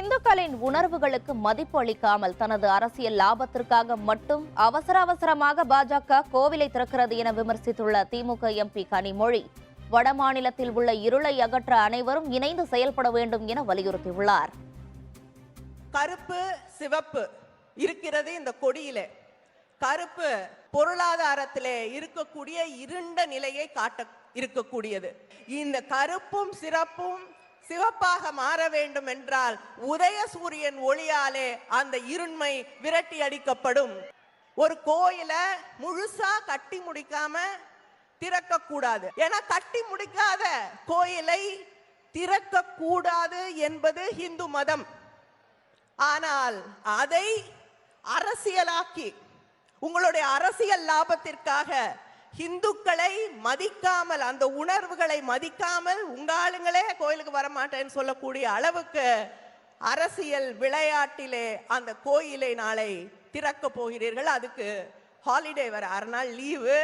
இந்துக்களின் உணர்வுகளுக்கு மதிப்பு அளிக்காமல் தனது அரசியல் லாபத்திற்காக மட்டும் அவசரமாக பாஜக கோவிலை திறக்கிறது என விமர்சித்துள்ள திமுக எம்பி கனிமொழி, வடமாநிலத்தில் உள்ள இருளை அகற்ற அனைவரும் இணைந்து செயல்பட வேண்டும் என வலியுறுத்தியுள்ளார். கருப்பு சிவப்பு இருக்கிறது இந்த கொடியிலே. கருப்பு பொருளாதாரத்திலே இருக்கக்கூடிய இருண்ட நிலையை காட்ட இருக்கக்கூடியது. இந்த கருப்பும் சிறப்பும் சிவப்பாக மாற வேண்டும் என்றால் உதய சூரியன் ஒளியாலே அந்த இருண்மை விரட்டி அடிக்கப்படும். ஒரு கோயில முழுசா கட்டி முடிக்காம திறக்க கூடாது. ஏன்னா கட்டி முடிக்காத கோயிலை திறக்க கூடாது என்பது இந்து மதம். ஆனால் அதை அரசியலாக்கி உங்களுடைய அரசியல் லாபத்திற்காக இந்துக்களை மதிக்காமல், அந்த உணர்வுகளை மதிக்காமல் உங்க ஆளுங்களே கோயிலுக்கு வரமாட்டேன்னு சொல்லக்கூடிய அளவுக்கு அரசியல் விளையாட்டிலே அந்த கோயிலை நாளை திறக்க போகிறீர்கள். அதுக்கு ஹாலிடே வர 6 நாள் லீவு.